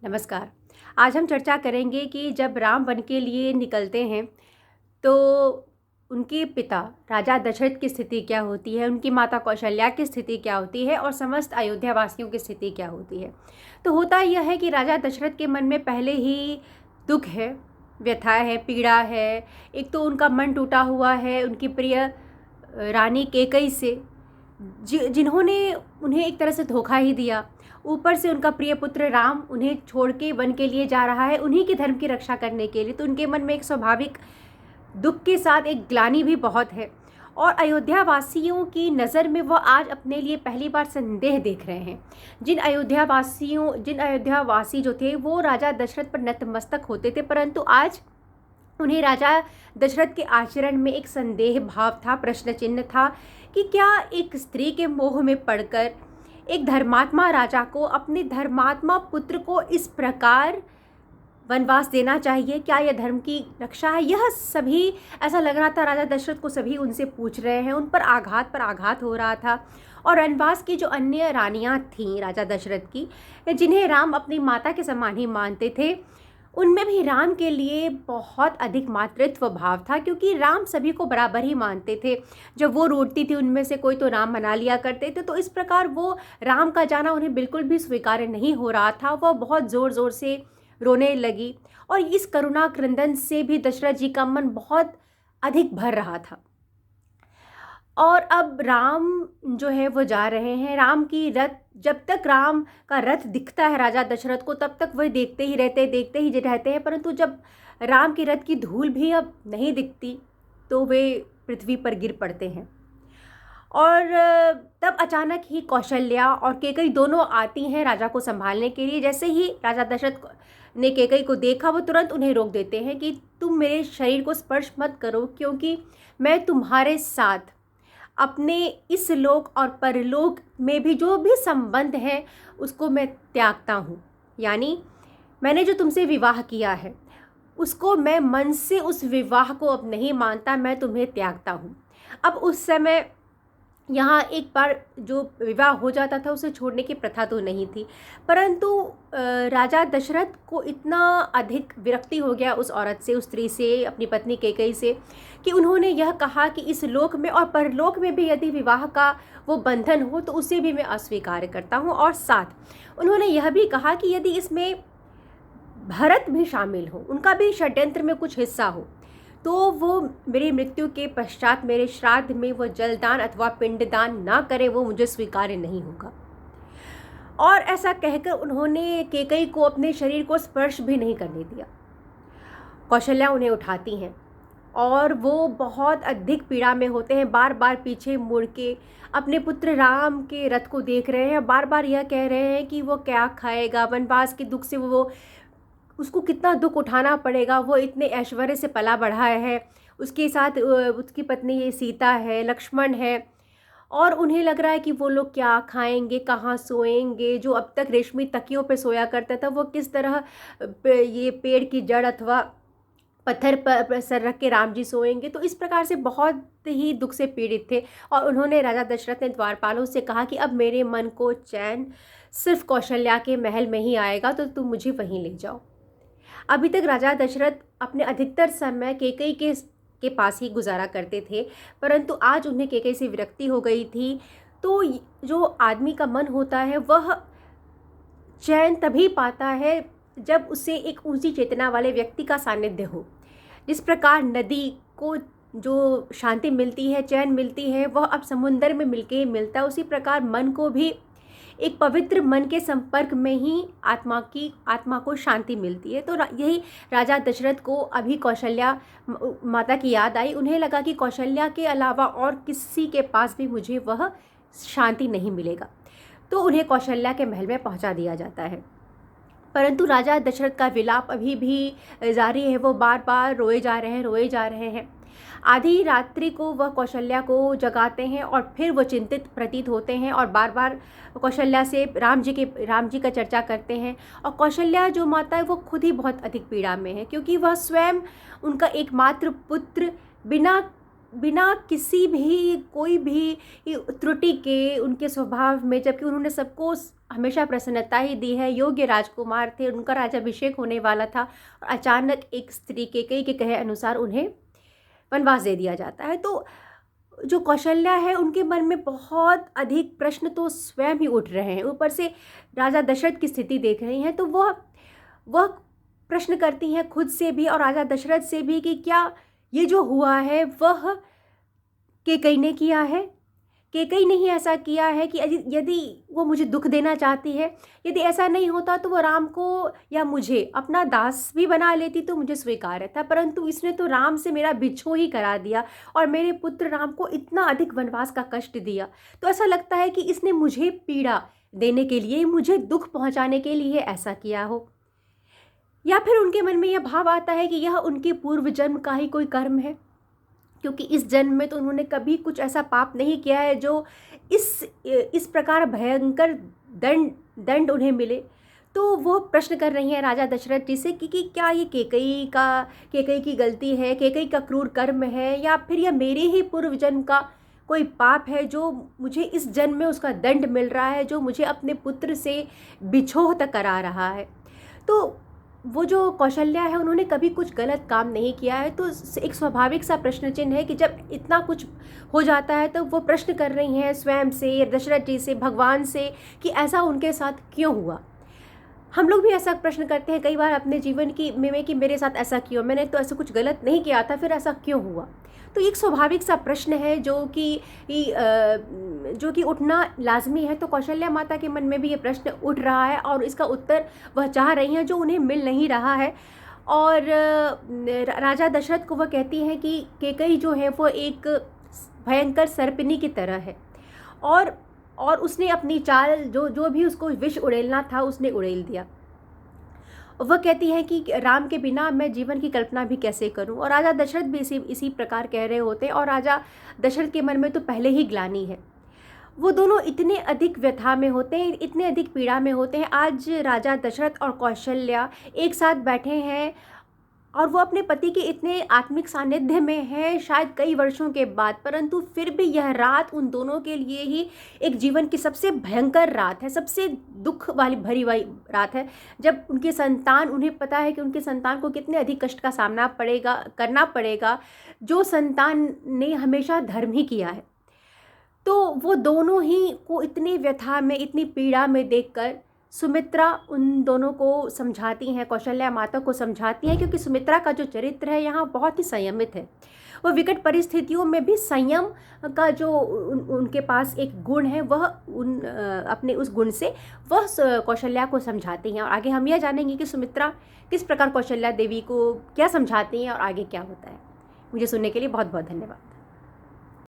नमस्कार। आज हम चर्चा करेंगे कि जब राम वन के लिए निकलते हैं तो उनके पिता राजा दशरथ की स्थिति क्या होती है, उनकी माता कौशल्या की स्थिति क्या होती है और समस्त अयोध्या वासियों की स्थिति क्या होती है। तो होता यह है कि राजा दशरथ के मन में पहले ही दुख है, व्यथा है, पीड़ा है। एक तो उनका मन टूटा हुआ है उनकी प्रिय रानी कैकई से, जिन्होंने उन्हें एक तरह से धोखा ही दिया। ऊपर से उनका प्रिय पुत्र राम उन्हें छोड़ के वन के लिए जा रहा है उन्हीं के धर्म की रक्षा करने के लिए, तो उनके मन में एक स्वाभाविक दुख के साथ एक ग्लानि भी बहुत है। और अयोध्या वासियों की नज़र में वो आज अपने लिए पहली बार संदेह देख रहे हैं। जिन अयोध्यावासी जो थे वो राजा दशरथ पर नतमस्तक होते थे, परंतु आज उन्हें राजा दशरथ के आचरण में एक संदेह भाव था, प्रश्न चिन्ह था कि क्या एक स्त्री के मोह में पड़कर एक धर्मात्मा राजा को अपने धर्मात्मा पुत्र को इस प्रकार वनवास देना चाहिए? क्या यह धर्म की रक्षा है? यह सभी ऐसा लग रहा था राजा दशरथ को, सभी उनसे पूछ रहे हैं, उन पर आघात हो रहा था। और वनवास की जो अन्य रानियां थीं राजा दशरथ की, जिन्हें राम अपनी माता के समान ही मानते थे, उनमें भी राम के लिए बहुत अधिक मातृत्व भाव था, क्योंकि राम सभी को बराबर ही मानते थे। जब वो रूठती थी उनमें से कोई तो राम मना लिया करते थे, तो इस प्रकार वो राम का जाना उन्हें बिल्कुल भी स्वीकार्य नहीं हो रहा था। वह बहुत ज़ोर ज़ोर से रोने लगी और इस करुणा क्रंदन से भी दशरथ जी का मन बहुत अधिक भर रहा था। और अब राम जो है वो जा रहे हैं, राम की रथ, जब तक राम का रथ दिखता है राजा दशरथ को तब तक वह देखते ही रहते हैं, परंतु जब राम की रथ की धूल भी अब नहीं दिखती तो वे पृथ्वी पर गिर पड़ते हैं। और तब अचानक ही कौशल्या और कैकई दोनों आती हैं राजा को संभालने के लिए। जैसे ही राजा दशरथ ने कैकई को देखा, वो तुरंत उन्हें रोक देते हैं कि तुम मेरे शरीर को स्पर्श मत करो, क्योंकि मैं तुम्हारे साथ अपने इस लोक और परलोक में भी जो भी संबंध है उसको मैं त्यागता हूँ। यानी मैंने जो तुमसे विवाह किया है उसको मैं मन से, उस विवाह को अब नहीं मानता, मैं तुम्हें त्यागता हूँ। अब उस समय यहाँ एक बार जो विवाह हो जाता था उसे छोड़ने की प्रथा तो नहीं थी, परंतु राजा दशरथ को इतना अधिक विरक्ति हो गया उस औरत से, उस स्त्री से, अपनी पत्नी कैकई से, कि उन्होंने यह कहा कि इस लोक में और परलोक में भी यदि विवाह का वो बंधन हो तो उसे भी मैं अस्वीकार करता हूँ। और साथ उन्होंने यह भी कहा कि यदि इसमें भरत भी शामिल हो, उनका भी षड्यंत्र में कुछ हिस्सा हो, तो वो मेरी मृत्यु के पश्चात मेरे श्राद्ध में वो जलदान अथवा पिंडदान ना करे, वो मुझे स्वीकार्य नहीं होगा। और ऐसा कहकर उन्होंने कैकई को अपने शरीर को स्पर्श भी नहीं करने दिया। कौशल्या उन्हें उठाती हैं और वो बहुत अधिक पीड़ा में होते हैं, बार बार पीछे मुड़ के अपने पुत्र राम के रथ को देख रहे हैं, बार बार यह कह रहे हैं कि वो क्या खाएगा, वनवास के दुख से वो उसको कितना दुख उठाना पड़ेगा। वो इतने ऐश्वर्य से पला बढ़ा है, उसके साथ उसकी पत्नी ये सीता है, लक्ष्मण है, और उन्हें लग रहा है कि वो लोग क्या खाएंगे, कहाँ सोएंगे। जो अब तक रेशमी तकियों पे सोया करता था वो किस तरह ये पेड़ की जड़ अथवा पत्थर पर सर रख के राम जी सोएंगे। तो इस प्रकार से बहुत ही दुख से पीड़ित थे। और उन्होंने, राजा दशरथ ने द्वारपालों से कहा कि अब मेरे मन को चैन सिर्फ कौशल्या के महल में ही आएगा, तो तुम मुझे वहीं ले जाओ। अभी तक राजा दशरथ अपने अधिकतर समय कैकई के पास ही गुजारा करते थे, परंतु आज उन्हें कैकई से विरक्ति हो गई थी। तो जो आदमी का मन होता है वह चैन तभी पाता है जब उसे एक ऊंची चेतना वाले व्यक्ति का सानिध्य हो। जिस प्रकार नदी को जो शांति मिलती है, चैन मिलती है, वह अब समुंदर में मिलके ही मिलता है, उसी प्रकार मन को भी एक पवित्र मन के संपर्क में ही आत्मा को शांति मिलती है। तो यही राजा दशरथ को अभी कौशल्या माता की याद आई। उन्हें लगा कि कौशल्या के अलावा और किसी के पास भी मुझे वह शांति नहीं मिलेगा, तो उन्हें कौशल्या के महल में पहुंचा दिया जाता है। परंतु राजा दशरथ का विलाप अभी भी जारी है, वो बार बार रोए जा रहे हैं। आधी रात्रि को वह कौशल्या को जगाते हैं और फिर वो चिंतित प्रतीत होते हैं और बार बार कौशल्या से राम जी का चर्चा करते हैं। और कौशल्या जो माता है वो खुद ही बहुत अधिक पीड़ा में है, क्योंकि वह स्वयं, उनका एकमात्र पुत्र बिना बिना किसी भी कोई भी त्रुटि के उनके स्वभाव में, जबकि उन्होंने सबको हमेशा प्रसन्नता ही दी है, योग्य राजकुमार थे, उनका राज्याभिषेक होने वाला था, और अचानक एक स्त्री केकई के कहे अनुसार उन्हें वनवास दे दिया जाता है। तो जो कौशल्या है उनके मन में बहुत अधिक प्रश्न तो स्वयं ही उठ रहे हैं, ऊपर से राजा दशरथ की स्थिति देख रही हैं, तो वह प्रश्न करती हैं खुद से भी और राजा दशरथ से भी कि क्या ये जो हुआ है वह केकई ने किया है। केकई ने ही ऐसा किया है कि यदि वो मुझे दुख देना चाहती है, यदि ऐसा नहीं होता तो वो राम को या मुझे अपना दास भी बना लेती तो मुझे स्वीकार्य था, परंतु इसने तो राम से मेरा बिछो ही करा दिया और मेरे पुत्र राम को इतना अधिक वनवास का कष्ट दिया। तो ऐसा लगता है कि इसने मुझे पीड़ा देने के लिए, मुझे दुख पहुंचाने के लिए ऐसा किया हो, या फिर उनके मन में यह भाव आता है कि यह उनके पूर्व जन्म का ही कोई कर्म है, क्योंकि इस जन्म में तो उन्होंने कभी कुछ ऐसा पाप नहीं किया है जो इस प्रकार भयंकर दंड उन्हें मिले। तो वो प्रश्न कर रही हैं राजा दशरथ जी से कि क्या ये केकई की गलती है, केकई का क्रूर कर्म है, या फिर यह मेरे ही पूर्व जन्म का कोई पाप है जो मुझे इस जन्म में उसका दंड मिल रहा है, जो मुझे अपने पुत्र से बिछोह तक करा रहा है। तो वो जो कौशल्या है उन्होंने कभी कुछ गलत काम नहीं किया है, तो एक स्वाभाविक सा प्रश्न चिन्ह है कि जब इतना कुछ हो जाता है तो वो प्रश्न कर रही हैं स्वयं से, दशरथ जी से, भगवान से कि ऐसा उनके साथ क्यों हुआ। हम लोग भी ऐसा प्रश्न करते हैं कई बार अपने जीवन की में कि मेरे साथ ऐसा क्यों, मैंने तो ऐसा कुछ गलत नहीं किया था, फिर ऐसा क्यों हुआ। तो एक स्वाभाविक सा प्रश्न है जो कि उठना लाजमी है। तो कौशल्या माता के मन में भी ये प्रश्न उठ रहा है और इसका उत्तर वह चाह रही हैं जो उन्हें मिल नहीं रहा है। और राजा दशरथ को वह कहती हैं कि केकई जो है वो एक भयंकर सर्पिनी की तरह है, और उसने अपनी चाल जो भी उसको विष उड़ेलना था उसने उड़ेल दिया। वह कहती है कि राम के बिना मैं जीवन की कल्पना भी कैसे करूं। और राजा दशरथ भी इसी प्रकार कह रहे होते हैं, और राजा दशरथ के मन में तो पहले ही ग्लानि है। वो दोनों इतने अधिक व्यथा में होते हैं, इतने अधिक पीड़ा में होते हैं। आज राजा दशरथ और कौशल्या एक साथ बैठे हैं और वो अपने पति के इतने आत्मिक सानिध्य में है शायद कई वर्षों के बाद, परंतु फिर भी यह रात उन दोनों के लिए ही एक जीवन की सबसे भयंकर रात है, सबसे दुख वाली भरी हुई रात है, जब उनके संतान, उन्हें पता है कि उनके संतान को कितने अधिक कष्ट का सामना करना पड़ेगा, जो संतान ने हमेशा धर्म ही किया है। तो वो दोनों ही को इतनी व्यथा में, इतनी पीड़ा में देखकर सुमित्रा उन दोनों को समझाती हैं, कौशल्या माता को समझाती हैं, क्योंकि सुमित्रा का जो चरित्र है यहाँ बहुत ही संयमित है। वो विकट परिस्थितियों में भी संयम का जो उनके पास एक गुण है, वह अपने उस गुण से वह कौशल्या को समझाती हैं। और आगे हम यह जानेंगे कि सुमित्रा किस प्रकार कौशल्या देवी को क्या समझाती हैं और आगे क्या होता है। मुझे सुनने के लिए बहुत बहुत धन्यवाद।